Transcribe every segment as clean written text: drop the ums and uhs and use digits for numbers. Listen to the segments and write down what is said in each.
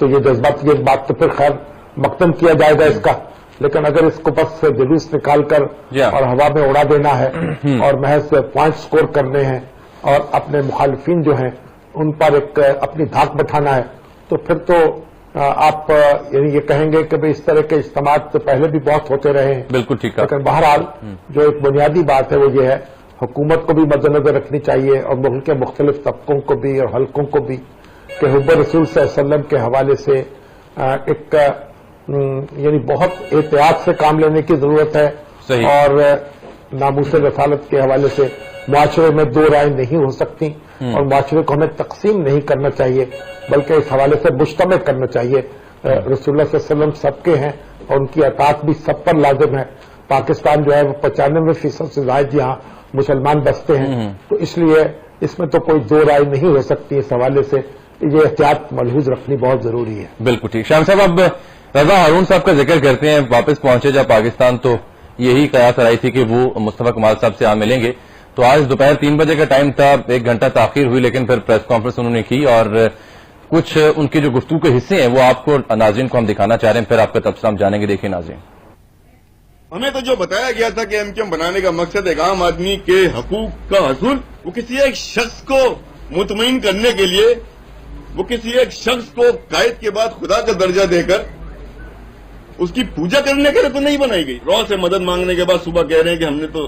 تو یہ جذبات یہ بات تو پھر خیر مقدم کیا جائے گا اس کا، لیکن اگر اس کو بس جلوس نکال کر اور ہوا میں اڑا دینا ہے اور محض پوائنٹ سکور کرنے ہیں اور اپنے مخالفین جو ہیں ان پر ایک اپنی دھاک بٹھانا ہے، تو پھر تو آپ یعنی یہ کہیں گے کہ بھئی اس طرح کے اجتماعات تو پہلے بھی بہت ہوتے رہے ہیں. بالکل ٹھیک ہے. لیکن بہرحال جو ایک بنیادی بات ہے وہ یہ ہے حکومت کو بھی مد نظر رکھنی چاہیے اور ملک کے مختلف طبقوں کو بھی اور حلقوں کو بھی کہ حب رسول صلی اللہ علیہ وسلم کے حوالے سے ایک یعنی بہت احتیاط سے کام لینے کی ضرورت ہے. صحیح. اور ناموس رسالت کے حوالے سے معاشرے میں دو رائے نہیں ہو سکتی اور معاشرے کو ہمیں تقسیم نہیں کرنا چاہیے بلکہ اس حوالے سے مجتمع کرنا چاہیے. رسول اللہ صلی اللہ علیہ وسلم سب کے ہیں اور ان کی اطاعت بھی سب پر لازم ہے. پاکستان جو ہے وہ 95% سے زائد یہاں مسلمان بستے ہیں، تو اس لیے اس میں تو کوئی دو رائے نہیں ہو سکتی. اس حوالے سے یہ احتیاط ملحوظ رکھنی بہت ضروری ہے. بالکل ٹھیک. شام صاحب اب رضا ہارون صاحب کا ذکر کرتے ہیں. واپس پہنچے جب پاکستان تو یہی قیاس آئی تھی کہ وہ مصطفیٰ کمال صاحب سے ملیں گے، تو آج دوپہر 3 بجے کا ٹائم تھا، 1 گھنٹہ تاخیر ہوئی، لیکن پھر پریس کانفرنس انہوں نے کی اور کچھ ان کے جو گفتگو کے حصے ہیں وہ آپ کو ناظرین کو ہم دکھانا چاہ رہے ہیں، پھر آپ کا تبصرہ ہم جانیں گے. دیکھیں ناظرین. ہمیں تو جو بتایا گیا تھا کہ ایم کیو ایم بنانے کا مقصد ایک عام آدمی کے حقوق کا حصول، وہ کسی ایک شخص کو مطمئن کرنے کے لیے، وہ کسی ایک شخص کو قائد کے بعد خدا کا درجہ دے کر اس کی پوجا کرنے کے لیے تو نہیں بنائی گئی. رو سے مدد مانگنے کے بعد صبح کہہ رہے ہیں کہ ہم نے تو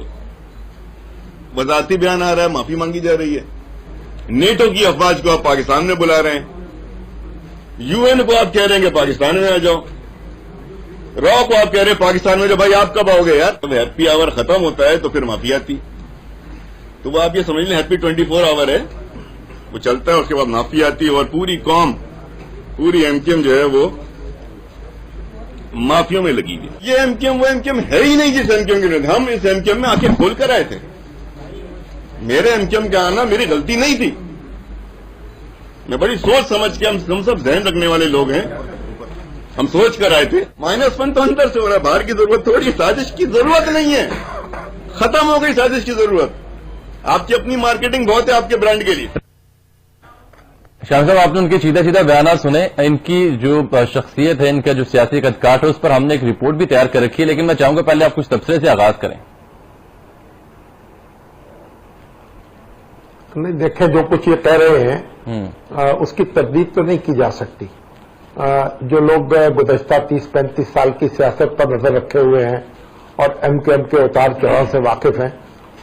وزارتی بیان آ رہا ہے، معافی مانگی جا رہی ہے. نیٹو کی افواج کو آپ پاکستان میں بلا رہے ہیں، یو این کو آپ کہہ رہے ہیں کہ پاکستان میں آ جاؤ، رو کو آپ کہہ رہے ہیں پاکستان میں. جو بھائی آپ کب آؤ گے یار؟ جب ہیپی آور ختم ہوتا ہے تو پھر معافی آتی. تو وہ آپ یہ سمجھ لیں ہیپی 24 آور ہے، وہ چلتا ہے، اس کے بعد معافی آتی ہے اور پوری قوم، پوری ایم کیو ایم جو ہے وہ مافیوں میں لگی ہوئی. یہ ایم کیو ایم وہ ایم کیو ایم ہے ہی نہیں جس ایم کیو ایم کے ہم اس ایم کیو ایم میں آ کے کھول کر آئے تھے. میرے ایم کیو ایم کا آنا میری غلطی نہیں تھی، میں بڑی سوچ سمجھ کے، ہم سب ذہن رکھنے والے لوگ ہیں، ہم سوچ کر آئے تھے. -1 تو اندر سے ہو رہا ہے، باہر کی ضرورت تھوڑی. سازش کی ضرورت نہیں ہے، ختم ہو گئی سازش کی ضرورت. آپ کی اپنی مارکیٹنگ بہت ہے آپ کے برانڈ کے لیے. شاہ صاحب آپ نے ان کے سیدھا بیانات سنے. ان کی جو شخصیت ہے، ان کا جو سیاسی قد کاٹ ہے، اس پر ہم نے ایک رپورٹ بھی تیار کر رکھی ہے، لیکن میں چاہوں گا پہلے آپ کچھ تبصرے سے آغاز کریں. نہیں دیکھیں، جو کچھ یہ کہہ رہے ہیں اس کی تردید تو نہیں کی جا سکتی. جو لوگ گزشتہ 30-35 سال کی سیاست پر نظر رکھے ہوئے ہیں اور ایم کیو ایم کے اتار چڑھاؤ سے واقف ہیں،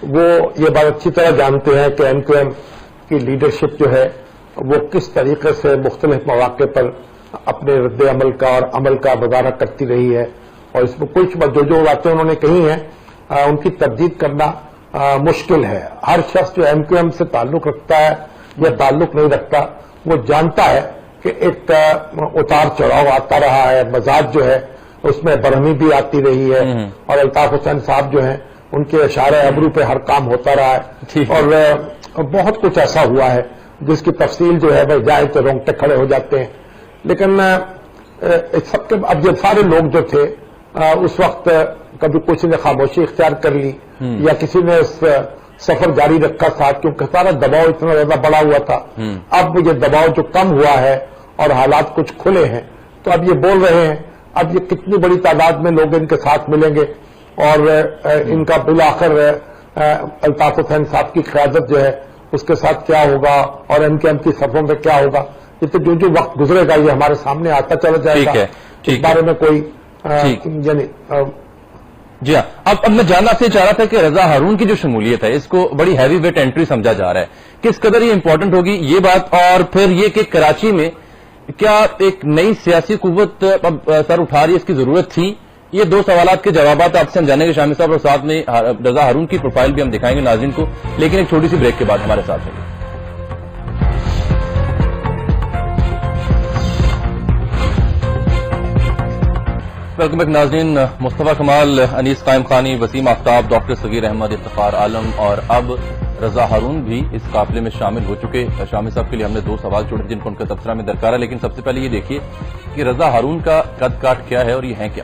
وہ یہ بات اچھی طرح جانتے ہیں کہ ایم کیو ایم کی لیڈرشپ جو ہے وہ کس طریقے سے مختلف مواقع پر اپنے رد عمل کا اور عمل کا مظاہرہ کرتی رہی ہے، اور اس میں کچھ جو باتیں انہوں نے کہی ہیں ان کی تردید کرنا مشکل ہے. ہر شخص جو ایم کیو ایم سے تعلق رکھتا ہے یا تعلق نہیں رکھتا، وہ جانتا ہے کہ ایک اتار چڑھاؤ آتا رہا ہے، مزاج جو ہے اس میں برہمی بھی آتی رہی ہے، اور الطاف حسین صاحب جو ہیں ان کے اشارہ ابرو پہ ہر کام ہوتا رہا ہے، اور بہت کچھ ایسا ہوا ہے جس کی تفصیل جو ہے بھائی جائے تو رونگٹے کھڑے ہو جاتے ہیں. لیکن سب کے اب یہ سارے لوگ جو تھے اس وقت کبھی کسی نے خاموشی اختیار کر لی یا کسی نے اس سفر جاری رکھا ساتھ، کیونکہ سارا دباؤ اتنا زیادہ بڑا ہوا تھا. اب یہ دباؤ جو کم ہوا ہے اور حالات کچھ کھلے ہیں تو اب یہ بول رہے ہیں. اب یہ کتنی بڑی تعداد میں لوگ ان کے ساتھ ملیں گے اور ان کا بالآخر الطاف حسین صاحب کی قیادت جو ہے اس کے ساتھ کیا ہوگا اور ایم کیو ایم کی صفوں میں کیا ہوگا، یہ تو جو وقت گزرے گا یہ ہمارے سامنے آتا چلا جائے گا. اس بارے میں کوئی یعنی جی ہاں. اب میں جاننا سے چاہ رہا تھا کہ رضا ہارون کی جو شمولیت ہے اس کو بڑی ہیوی ویٹ انٹری سمجھا جا رہا ہے، کس قدر یہ امپورٹنٹ ہوگی یہ بات، اور پھر یہ کہ کراچی میں کیا ایک نئی سیاسی قوت اب سر اٹھا رہی ہے، اس کی ضرورت تھی؟ یہ دو سوالات کے جوابات آپ سے ہم جانیں گے شامی صاحب، اور ساتھ میں رضا ہارون کی پروفائل بھی ہم دکھائیں گے ناظرین کو، لیکن ایک چھوٹی سی بریک کے بعد ہمارے ساتھ رہیے. ویلکم بیک ناظرین. مصطفیٰ کمال، انیس قائم خانی، وسیم آفتاب، ڈاکٹر صغیر احمد، افتخار عالم اور اب رضا ہارون بھی اس قافلے میں شامل ہو چکے. شامی صاحب کے لیے ہم نے 2 سوال چھوڑے جن کو ان کا تبصرہ میں درکار ہے، لیکن سب سے پہلے یہ دیکھیے کہ رضا ہارون کا قد کاٹ کیا ہے اور یہ ہیں کیا.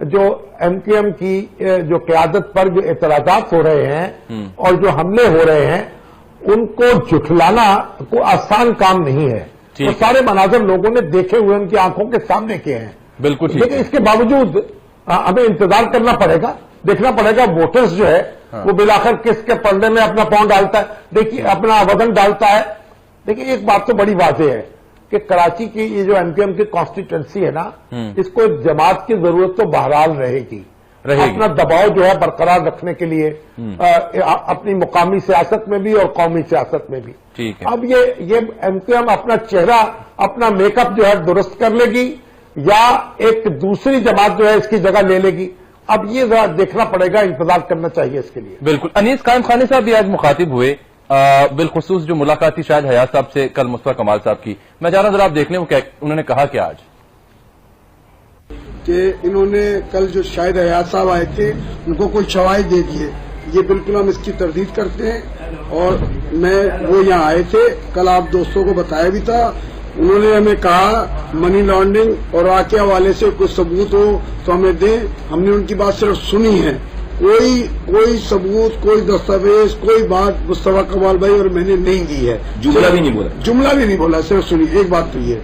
جو ایم کیو ایم کی جو قیادت پر جو اعتراضات ہو رہے ہیں اور جو حملے ہو رہے ہیں ان کو جھٹلانا کوئی آسان کام نہیں ہے. وہ سارے مناظر لوگوں نے دیکھے ہوئے ان کی آنکھوں کے سامنے کیے ہیں. بالکل ٹھیک. لیکن اس کے باوجود ہمیں انتظار کرنا پڑے گا, دیکھنا پڑے گا ووٹرز جو ہے وہ بالآخر کس کے پردے میں اپنا پاؤں ڈالتا ہے, دیکھیے اپنا وزن ڈالتا ہے. دیکھیے ایک بات تو بڑی واضح ہے کہ کراچی کی یہ جو ایم پی ایم کی کانسٹیٹوئنسی ہے نا, اس کو ایک جماعت کی ضرورت تو بہرحال رہے گی. اپنا دباؤ جو ہے برقرار رکھنے کے لیے اپنی مقامی سیاست میں بھی اور قومی سیاست میں بھی. اب یہ ایم کیو ایم اپنا چہرہ اپنا میک اپ جو ہے درست کر لے گی یا ایک دوسری جماعت جو ہے اس کی جگہ لے لے گی, اب یہ ذرا دیکھنا پڑے گا, انتظار کرنا چاہیے اس کے لیے. بالکل. انیس قائم خانی صاحب بھی آج مخاطب ہوئے, بالخصوص جو ملاقات تھی شاید حیات صاحب سے کل مصطفیٰ کمال صاحب کی. میں چاہ رہا ہوں ذرا آپ دیکھ لیں انہوں نے کہا کیا آج, کہ انہوں نے کل جو شاہد حیات صاحب آئے تھے ان کو کوئی شواہد دے دیے. یہ بالکل ہم اس کی تردید کرتے ہیں, اور وہ یہاں آئے تھے کل, آپ دوستوں کو بتایا بھی تھا. انہوں نے ہمیں کہا منی لانڈرنگ اور آ کے حوالے سے کوئی ثبوت ہو تو ہمیں دیں. ہم نے ان کی بات صرف سنی ہے, کوئی ثبوت, کوئی دستاویز, کوئی بات مصطفیٰ کمال بھائی اور میں نے نہیں دی ہے. جملہ بھی نہیں بولا, صرف سنی. ایک بات تو یہ.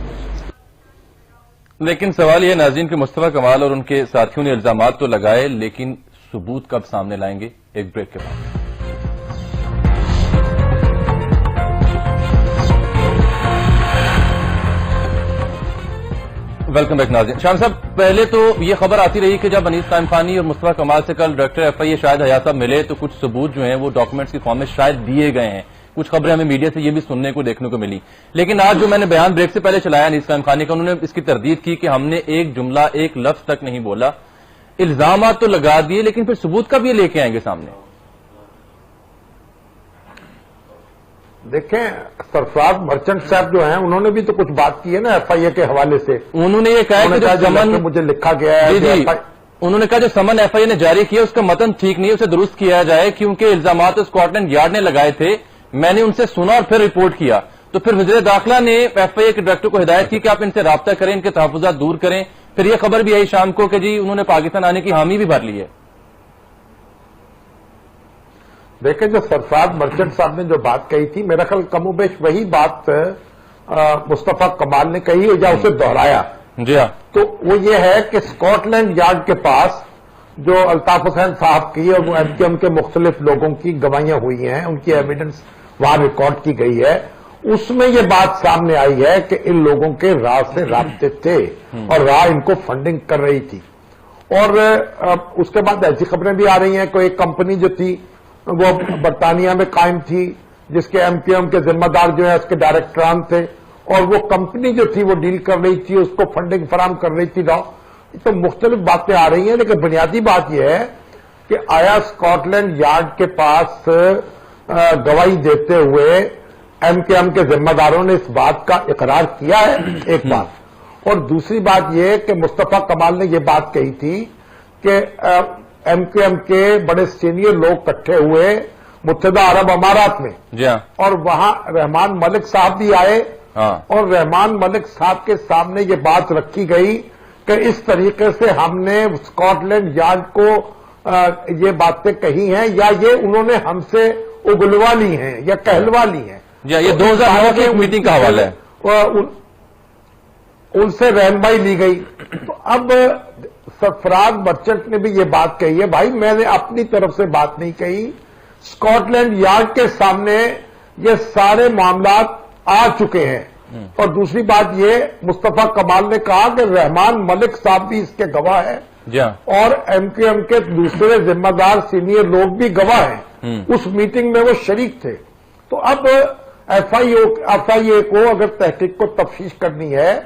لیکن سوال یہ ناظرین کہ مصطفیٰ کمال اور ان کے ساتھیوں نے الزامات تو لگائے, لیکن ثبوت کب سامنے لائیں گے؟ ایک بریک کے بعد. ویلکم بیک ناظرین. شام صاحب, پہلے تو یہ خبر آتی رہی کہ جب انیس قائم خانی اور مصطفیٰ کمال سے کل ڈائریکٹر ایف آئی اے شاہد حیات صاحب ملے تو کچھ ثبوت جو ہیں وہ ڈاکومنٹس کی فارم میں شاید دیے گئے ہیں. کچھ خبریں ہمیں میڈیا سے یہ بھی سننے کو دیکھنے کو ملی. لیکن آج جو میں نے بیان بریک سے پہلے چلایا انیس قائم خانی کا, انہوں نے اس کی تردید کی کہ ہم نے ایک جملہ, ایک لفظ تک نہیں بولا. الزامات تو لگا دیے, لیکن پھر ثبوت کب یہ لے کے آئیں گے سامنے؟ دیکھیں, سرفراز مرچنٹ صاحب جو ہیں انہوں نے بھی تو کچھ بات کی ہے نا ایف آئی اے کے حوالے سے. انہوں نے یہ کہا کہ جو سمن مجھے لکھا گیا ہے, انہوں نے کہا جو سمن ایف آئی اے نے جاری کیا اس کا متن ٹھیک نہیں ہے, اسے درست کیا جائے, کیونکہ الزامات اسکاٹ لینڈ یارڈ نے لگائے تھے, میں نے ان سے سنا اور پھر رپورٹ کیا. تو پھر وزیر داخلہ نے ایف آئی اے کے ڈائریکٹر کو ہدایت کی کہ آپ ان سے رابطہ کریں, ان کے تحفظات دور کریں. پھر یہ خبر بھی آئی شام کو کہ جی انہوں نے پاکستان آنے کی حامی بھی بھر لی ہے. دیکھیں, جو سرفراز مرچنٹ صاحب نے جو بات کہی تھی, میرا خیال کم و بیش وہی بات مصطفیٰ کمال نے کہی یا اسے دہرایا. جی ہاں. تو وہ یہ ہے کہ اسکاٹ لینڈ یارڈ کے پاس جو الطاف حسین صاحب کی اور وہ ایم کیو ایم کے مختلف لوگوں کی گواہیاں ہوئی ہیں, ان کی ایویڈنس وہاں ریکارڈ کی گئی ہے, اس میں یہ بات سامنے آئی ہے کہ ان لوگوں کے راہ سے رابطے تھے اور راہ ان کو فنڈنگ کر رہی تھی. اور اس کے بعد ایسی خبریں بھی آ رہی ہیں کہ ایک کمپنی جو تھی وہ برطانیہ میں قائم تھی, جس کے ایم کیو ایم کے ذمہ دار جو ہے اس کے ڈائریکٹران تھے, اور وہ کمپنی جو تھی وہ ڈیل کر رہی تھی, اس کو فنڈنگ فراہم کر رہی تھی. تو مختلف باتیں آ رہی ہیں, لیکن بنیادی بات یہ ہے کہ آیا اسکاٹ لینڈ یارڈ کے پاس گواہی دیتے ہوئے ایم کیو ایم کے ذمہ داروں نے اس بات کا اقرار کیا ہے؟ ایک بات. اور دوسری بات یہ کہ مصطفیٰ کمال نے یہ بات کہی تھی کہ ایم کیو ایم کے بڑے سینئر لوگ اکٹھے ہوئے متحدہ عرب امارات میں, اور وہاں رحمان ملک صاحب بھی آئے, اور رحمان ملک صاحب کے سامنے یہ بات رکھی گئی کہ اس طریقے سے ہم نے اسکاٹ لینڈ یارڈ کو یہ باتیں کہی ہیں, یا یہ انہوں نے ہم سے اگلوا لی ہیں یا کہلوا لی ہیں. یہ 2009 کی میٹنگ کا حوالہ ہے, ان سے رہنمائی لی گئی. تو اب سرفراز مرچنٹ نے بھی یہ بات کہی ہے, بھائی میں نے اپنی طرف سے بات نہیں کہی, اسکاٹ لینڈ یارڈ کے سامنے یہ سارے معاملات آ چکے ہیں. اور دوسری بات یہ, مصطفیٰ کمال نے کہا کہ رحمان ملک صاحب بھی اس کے گواہ ہیں, اور ایم کیو ایم کے دوسرے ذمہ دار سینئر لوگ بھی گواہ ہیں, اس میٹنگ میں وہ شریک تھے. تو اب ایف آئی اے کو اگر تحقیق کو تفتیش کرنی ہے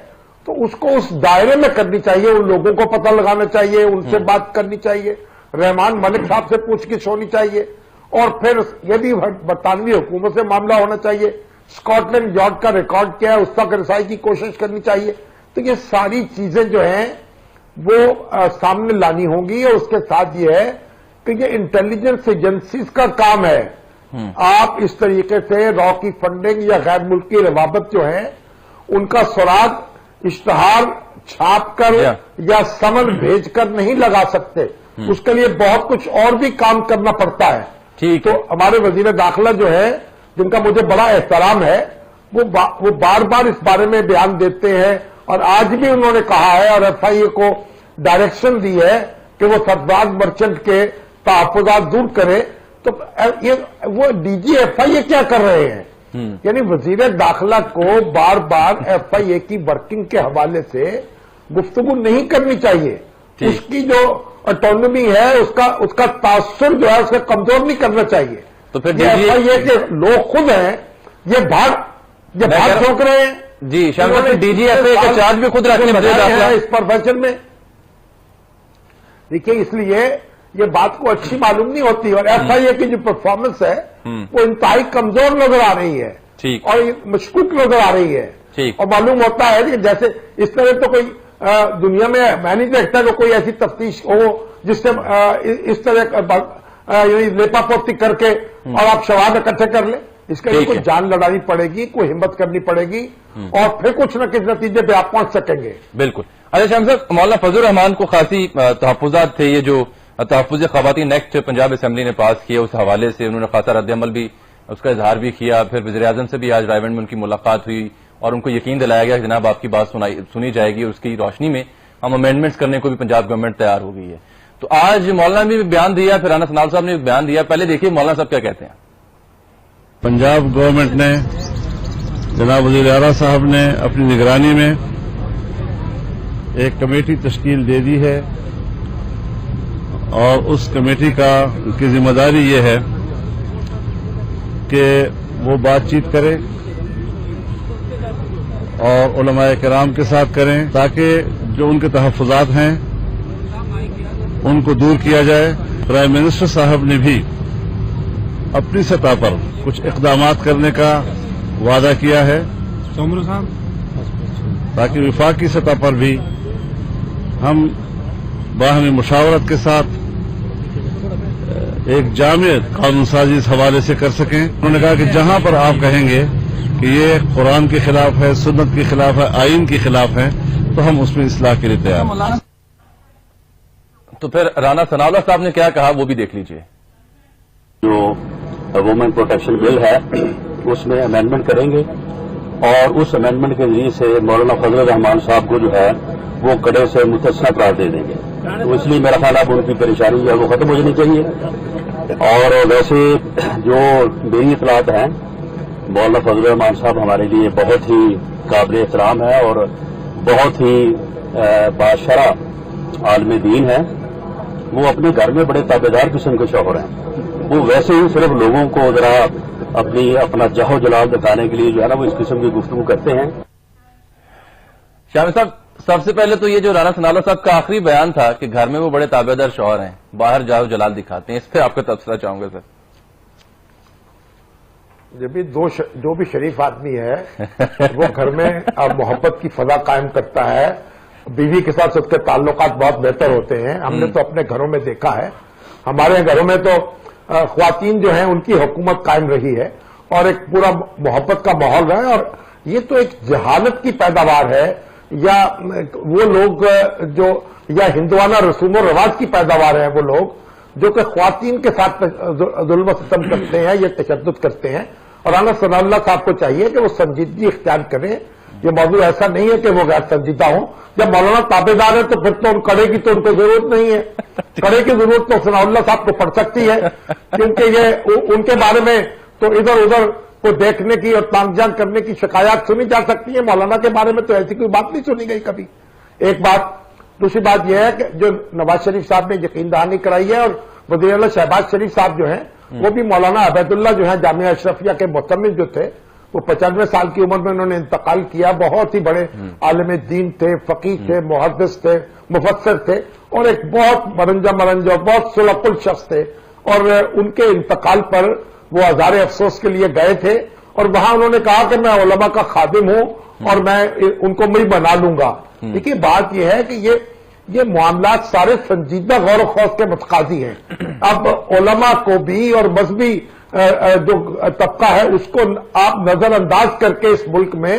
تو اس کو اس دائرے میں کرنی چاہیے, ان لوگوں کو پتہ لگانا چاہیے, ان سے بات کرنی چاہیے, رحمان ملک صاحب سے پوچھ گچھ ہونی چاہیے, اور پھر یہ بھی برطانوی حکومت سے معاملہ ہونا چاہیے, اسکاٹ لینڈ یارڈ کا ریکارڈ کیا ہے اس تک رسائی کی کوشش کرنی چاہیے. تو یہ ساری چیزیں جو ہیں وہ سامنے لانی ہوں گی, اور اس کے ساتھ یہ ہے کہ یہ انٹیلیجنس ایجنسیز کا کام ہے. آپ اس طریقے سے را کی فنڈنگ یا غیر ملکی روابط جو ہیں ان کا سراغ اشتہار چھاپ کر یا سمن بھیج کر نہیں لگا سکتے، اس کے لیے بہت کچھ اور بھی کام کرنا پڑتا ہے. ٹھیک تو ہمارے وزیر داخلہ جو ہے، جن کا مجھے بڑا احترام ہے، وہ بار بار اس بارے میں بیان دیتے ہیں، اور آج بھی انہوں نے کہا ہے اور ایف آئی اے کو ڈائریکشن دی ہے کہ وہ سرفراز مرچنٹ کے تحفظات دور کرے. تو وہ ڈی جی ایف آئی اے کیا کر رہے ہیں؟ یعنی وزیر داخلہ کو بار بار ایف آئی اے کی ورکنگ کے حوالے سے گفتگو نہیں کرنی چاہیے. اس کی جو آٹونومی ہے، اس کا تاثر جو ہے، اسے کمزور نہیں کرنا چاہیے. تو پھر ایف آئی اے کے لوگ خود ہیں، یہ بھاگ چھونک رہے ہیں. جی شام ڈی جی ایف اے کا چارج بھی خود رکھنے میں اس پروفیشن میں. دیکھیے، اس لیے یہ بات کو اچھی معلوم نہیں ہوتی، اور ایف آئی اے کی جو پرفارمنس ہے وہ انتہائی کمزور نظر آ رہی ہے اور مشکوک نظر آ رہی ہے. اور معلوم ہوتا ہے کہ جیسے اس طرح تو کوئی دنیا میں نہیں دیکھتا کہ کوئی ایسی تفتیش ہو جس سے اس طرح لیپا پوتی کر کے اور آپ شواہد اکٹھے کر لیں. اس کے لیے کوئی جان لڑانی پڑے گی، کوئی ہمت کرنی پڑے گی، اور پھر کچھ نہ کچھ نتیجے پہ آپ پہنچ سکیں گے. بالکل. اچھا شام صاحب، مولانا فضل الرحمان کو خاصی تحفظات تھے. یہ جو تحفظ خواتین ایکٹ پنجاب اسمبلی نے پاس کیا، اس حوالے سے انہوں نے خاصا رد عمل بھی، اس کا اظہار بھی کیا. پھر وزیر اعظم سے بھی آج رائے گنج میں ان کی ملاقات ہوئی اور ان کو یقین دلایا گیا کہ جناب آپ کی بات سنی جائے گی، اور اس کی روشنی میں ہم امینڈمنٹس کرنے کو بھی پنجاب گورنمنٹ تیار ہو گئی ہے. تو آج مولانا نے بھی بیان دیا، پھر رانا سنال صاحب نے بھی بیان دیا. پہلے دیکھیے مولانا صاحب کیا کہتے ہیں. پنجاب گورنمنٹ نے، جناب وزیر اعلیٰ صاحب نے اپنی نگرانی میں ایک کمیٹی تشکیل دے دی ہے، اور اس کمیٹی کی ذمہ داری یہ ہے کہ وہ بات چیت کرے اور علماء کرام کے ساتھ کریں، تاکہ جو ان کے تحفظات ہیں ان کو دور کیا جائے. پرائم منسٹر صاحب نے بھی اپنی سطح پر کچھ اقدامات کرنے کا وعدہ کیا ہے، تاکہ وفاقی سطح پر بھی ہم باہمی مشاورت کے ساتھ ایک جامع قانون سازی اس حوالے سے کر سکیں. انہوں نے کہا کہ جہاں پر آپ کہیں گے کہ یہ قرآن کے خلاف ہے، سنت کے خلاف ہے، آئین کے خلاف ہے، تو ہم اس میں اصلاح کے لیے تیار ہیں. تو پھر رانا ثناء اللہ صاحب نے کیا کہا وہ بھی دیکھ لیجئے. جو وومن پروٹیکشن بل ہے اس میں امینڈمنٹ کریں گے، اور اس امینڈمنٹ کے ذریعے سے مولانا فضل الرحمان صاحب کو جو ہے وہ کڑے سے متثنہ قرار دے دیں گے. تو اس لیے میرا خیال اب ان کی پریشانی جو ہے وہ ختم ہو جانی چاہیے. اور ویسے جو میری اطلاعات ہیں، مولانا فضل الرحمان صاحب ہمارے لیے بہت ہی قابل احترام ہے اور بہت ہی باشرح عالم دین ہے. وہ اپنے گھر میں بڑے تابع دار قسم کے شوہر ہیں. وہ ویسے ہی صرف لوگوں کو ذرا اپنا جہو جلال بتانے کے لیے جو ہے نا وہ اس قسم کی گفتگو کرتے ہیں. شامی صاحب، سب سے پہلے تو یہ جو رانا ثناء اللہ صاحب کا آخری بیان تھا کہ گھر میں وہ بڑے تابع دار شوہر ہیں، باہر جاؤ جلال دکھاتے ہیں، اس پہ آپ کا تبصرہ چاہوں گا سر. جو بھی شریف آدمی ہے وہ گھر میں محبت کی فضا قائم کرتا ہے، بیوی کے ساتھ اس کے تعلقات بہت بہتر ہوتے ہیں. ہم نے تو اپنے گھروں میں دیکھا ہے، ہمارے گھروں میں تو خواتین جو ہیں ان کی حکومت قائم رہی ہے اور ایک پورا محبت کا ماحول ہے. اور یہ تو ایک جہالت کی پیداوار ہے، یا وہ لوگ جو یا ہندوانہ رسوم و رواج کی پیداوار ہیں، وہ لوگ جو کہ خواتین کے ساتھ ظلم و ستم کرتے ہیں یا تشدد کرتے ہیں. اور رانا ثناء اللہ صاحب کو چاہیے کہ وہ سنجیدگی اختیار کریں. یہ موضوع ایسا نہیں ہے کہ وہ غیر سنجیدہ ہوں. جب مولانا تابع دار ہے تو پھر تو کڑے کی تو ان کو ضرورت نہیں ہے. کڑے کی ضرورت تو ثناء اللہ صاحب کو پڑ سکتی ہے، کیونکہ یہ ان کے بارے میں تو ادھر ادھر کو دیکھنے کی اور تانگ جھانک کرنے کی شکایات سنی جا سکتی ہیں. مولانا کے بارے میں تو ایسی کوئی بات نہیں سنی گئی کبھی. ایک بات. دوسری بات یہ ہے کہ جو نواز شریف صاحب نے یقین دہانی کرائی ہے، اور وزیر اعلیٰ شہباز شریف صاحب جو ہیں وہ بھی مولانا عبید اللہ جو ہیں جامعہ اشرفیہ کے محتمل جو تھے، وہ 95 سال کی عمر میں انہوں نے انتقال کیا. بہت ہی بڑے عالم دین تھے، فقیہ تھے، محدث تھے، مفسر تھے، اور ایک بہت مرنجہ بہت سلق الشخص تھے. اور ان کے انتقال پر وہ ہزار افسوس کے لیے گئے تھے، اور وہاں انہوں نے کہا کہ میں علماء کا خادم ہوں اور میں ان کو میں بنا لوں گا. دیکھیے بات یہ ہے کہ یہ معاملات سارے سنجیدہ غور و خوض کے متقاضی ہیں. اب علماء کو بھی اور مذہبی جو طبقہ ہے اس کو آپ نظر انداز کر کے اس ملک میں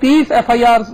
30 FIR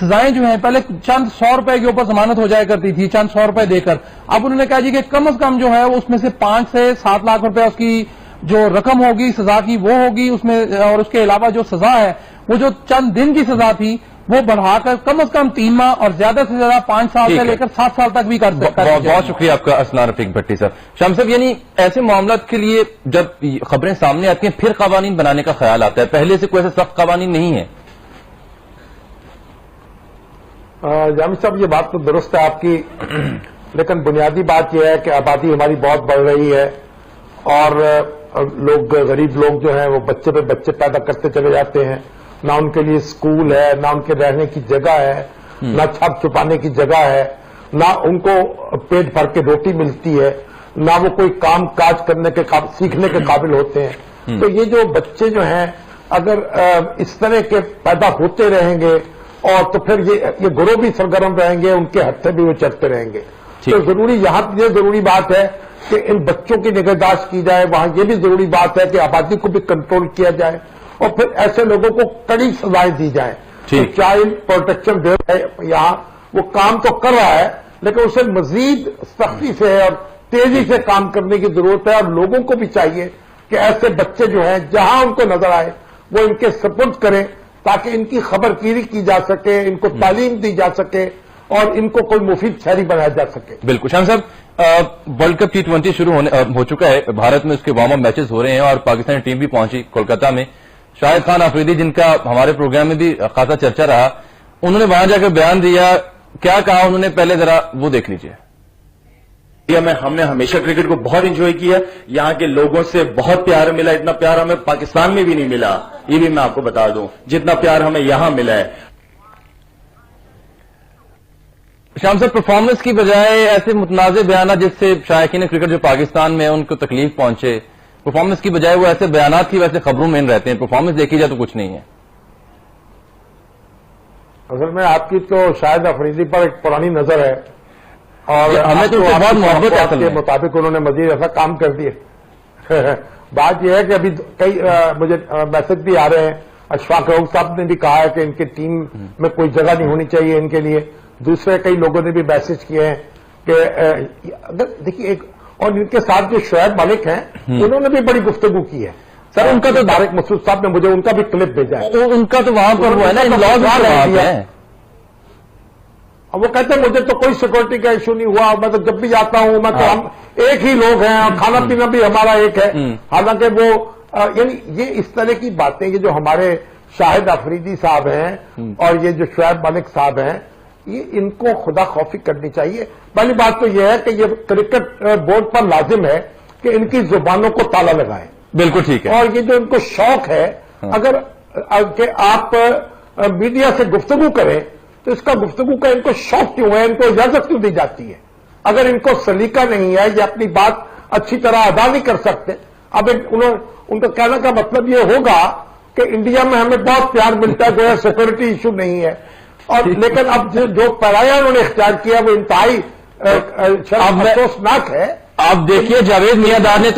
سزائیں جو ہیں پہلے چند 100 روپے کے اوپر ضمانت ہو جایا کرتی تھی، چند 100 روپے دے کر، اب انہوں نے کہا جی کہ کم از کم جو ہے اس میں سے 5 سے 7 لاکھ روپے اس کی جو رقم ہوگی سزا کی وہ ہوگی اس میں، اور اس کے علاوہ جو سزا ہے وہ جو چند دن کی سزا تھی وہ بڑھا کر کم از کم 3 ماہ اور زیادہ سے زیادہ 5 سال سے لے کر 7 سال تک بھی کر سکتا ہے۔ بہت شکریہ آپ کا اسلان رفیق بھٹی صاحب۔ شام صاحب، یعنی ایسے معاملات کے لیے جب خبریں سامنے آتی ہیں پھر قوانین بنانے کا خیال آتا ہے، پہلے سے کوئی ایسے سخت قوانین نہیں ہے؟ جامع صاحب یہ بات تو درست ہے آپ کی، لیکن بنیادی بات یہ ہے کہ آبادی ہماری بہت بڑھ رہی ہے اور لوگ غریب لوگ جو ہیں وہ بچے پہ بچے پیدا کرتے چلے جاتے ہیں، نہ ان کے لیے اسکول ہے، نہ ان کے رہنے کی جگہ ہے، نہ چھپ چھپانے کی جگہ ہے، نہ ان کو پیٹ بھر کے روٹی ملتی ہے، نہ وہ کوئی کام کاج کرنے کے سیکھنے کے قابل ہوتے ہیں۔ تو یہ جو بچے جو ہیں اگر اس طرح کے پیدا ہوتے رہیں گے اور تو پھر یہ گروہ بھی سرگرم رہیں گے، ان کے ہتھے بھی وہ چڑھتے رہیں گے۔ تو ضروری یہاں یہ ضروری بات ہے کہ ان بچوں کی نگہداشت کی جائے، وہاں یہ بھی ضروری بات ہے کہ آبادی کو بھی کنٹرول کیا جائے اور پھر ایسے لوگوں کو کڑی سزائیں دی جائیں۔ تو چائلڈ پروٹیکشن بیورو ہے یہاں، وہ کام تو کر رہا ہے لیکن اسے مزید سختی سے اور تیزی سے کام کرنے کی ضرورت ہے، اور لوگوں کو بھی چاہیے کہ ایسے بچے جو ہیں جہاں ان کو نظر آئے وہ ان کے سپرد کریں تاکہ ان کی خبر گیری کی جا سکے، ان کو تعلیم دی جا سکے اور ان کو کوئی مفید شہری بنایا جا سکے۔ بالکل شام صاحب، ورلڈ کپ T20 شروع ہو چکا ہے بھارت میں، اس کے وارم اپ میچز ہو رہے ہیں اور پاکستانی ٹیم بھی پہنچی کولکاتہ میں۔ شاہد خان آفریدی جن کا ہمارے پروگرام میں بھی خاصا چرچا رہا، انہوں نے وہاں جا کر بیان دیا، کیا کہا انہوں نے پہلے ذرا وہ دیکھ لیجئے۔ ہم نے ہمیشہ کرکٹ کو بہت انجوائے کیا، یہاں کے لوگوں سے بہت پیار ملا، اتنا پیار ہمیں پاکستان میں بھی نہیں ملا، یہ بھی میں آپ کو بتا دوں، جتنا پیار ہمیں یہاں ملا ہے۔ شام صاحب، پرفارمنس کی بجائے ایسے متنازع بیانات جس سے شائقین کرکٹ جو پاکستان میں ان کو تکلیف پہنچے، پرفارمنس کی بجائے وہ ایسے بیانات کی ویسے خبروں میں رہتے ہیں، پرفارمنس دیکھی جائے تو کچھ نہیں ہے۔ اصل میں آپ کی تو شاید آفریدی پر ایک پرانی نظر ہے اور ہمیں تو بہت محبت ہے کے مطابق انہوں نے مزید ایسا کام کر دیا۔ بات یہ ہے کہ ابھی کئی مجھے میسج بھی آ رہے ہیں، اشفاق روگ صاحب نے بھی کہا ہے کہ ان کی ٹیم میں کوئی جگہ نہیں ہونی چاہیے ان کے لیے، دوسرے کئی لوگوں نے بھی میسج کیے ہیں کہ اگر دیکھیے ایک، اور ان کے ساتھ جو شعیب ملک ہیں انہوں نے بھی بڑی گفتگو کی ہے۔ سر ان کا تو طارق مسعود صاحب نے مجھے ان کا بھی کلپ بھیجا ہے، ان کا تو وہاں پر وہ ہے نا، وہ کہتے ہیں مجھے تو کوئی سیکورٹی کا ایشو نہیں ہوا، میں تو جب بھی جاتا ہوں میں تو ہم ایک ہی لوگ ہیں اور کھانا پینا بھی ہمارا ایک ہے۔ حالانکہ وہ یعنی یہ اس طرح کی باتیں یہ جو ہمارے شاہد آفریدی صاحب ہیں اور یہ جو شعیب ملک صاحب ہیں، یہ ان کو خدا خوفی کرنی چاہیے۔ پہلی بات تو یہ ہے کہ یہ کرکٹ بورڈ پر لازم ہے کہ ان کی زبانوں کو تالا لگائیں۔ بالکل ٹھیک ہے۔ اور یہ جو ان کو شوق ہے اگر کہ آپ میڈیا سے گفتگو کریں تو اس کا گفتگو کا ان کو شوق کیوں ہے، ان کو اجازت کیوں دی جاتی ہے؟ اگر ان کو سلیقہ نہیں ہے، یہ اپنی بات اچھی طرح ادا نہیں کر سکتے۔ اب ان کا کہنے کا مطلب یہ ہوگا کہ انڈیا میں ہمیں بہت پیار ملتا ہے، گویا سیکورٹی ایشو نہیں ہے، اور لیکن اب جو پیرایا انہوں نے اختیار کیا وہ انتہائی افسوسناک ہے۔ آپ دیکھیے جاوید میاں نے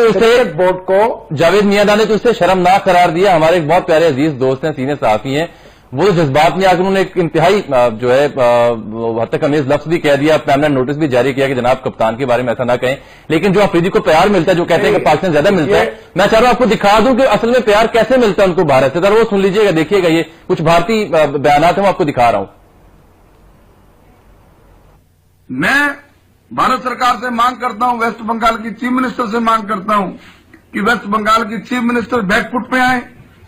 تو اسے شرمناک قرار دیا۔ ہمارے ایک بہت پیارے عزیز دوست ہیں، سینئر صحافی ہیں، وہ جذبات میں آ کر انہوں نے ایک انتہائی جو ہے حد تک امیز لفظ بھی کہہ دیا، پرائمری نوٹس بھی جاری کیا کہ جناب کپتان کے بارے میں ایسا نہ کہیں۔ لیکن جو آفریدی کو پیار ملتا ہے، جو کہتے ہیں کہ پاکستان زیادہ ملتا ہے، میں چاہ رہا ہوں آپ کو دکھا دوں کہ اصل میں پیار کیسے ملتا ہے ان کو بھارت سے، ذرا وہ سن لیجیے گا، دیکھیے گا، یہ کچھ بھارتی بیانات ہیں وہ آپ کو دکھا رہا ہوں۔ میں بھارت سرکار سے مانگ کرتا ہوں، ویسٹ بنگال کی چیف منسٹر سے مانگ کرتا ہوں کہ ویسٹ بنگال کی چیف منسٹر بیک فٹ پہ آئیں۔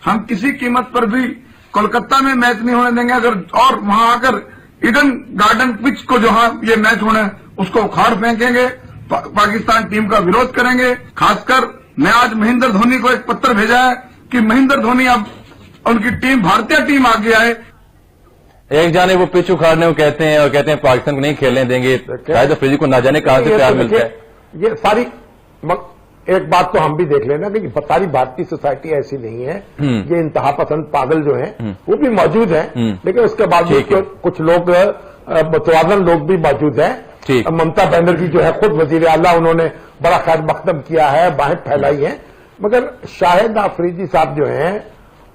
ہم کسی قیمت پر بھی کولکتہ میں میچ نہیں ہونے دیں گے، اگر اور وہاں آ کر ایڈن گارڈن پچ کو جہاں یہ میچ ہونا ہے اس کو اکھاڑ پھینکیں گے، پاکستان ٹیم کا وروଧ کریں گے۔ خاص کر میں آج مہندر دھونی کو ایک پتر بھیجا ہے کہ مہندر دھونی اب ان کی ٹیم بھارتیہ ٹیم آ گیا ہے۔ ایک جانے وہ پچ اکھاڑنے کو کہتے ہیں اور کہتے ہیں پاکستان کو نہیں کھیلنے دیں گے، شاید افریدی کو نہ جانے کہاں سے پیار ملتا ہے۔ یہ ساری ایک بات تو ہم بھی دیکھ لینا کہ ساری بھارتی سوسائٹی ایسی نہیں ہے، یہ انتہا پسند پاگل جو ہیں وہ بھی موجود ہیں، لیکن اس کے بعد کچھ لوگ متوازن لوگ بھی موجود ہیں۔ ممتا بنرجی جو ہے خود وزیر اعلیٰ، انہوں نے بڑا خیر مقدم کیا ہے، باہیں پھیلائی ہیں، مگر شاہد آفریدی صاحب جو ہیں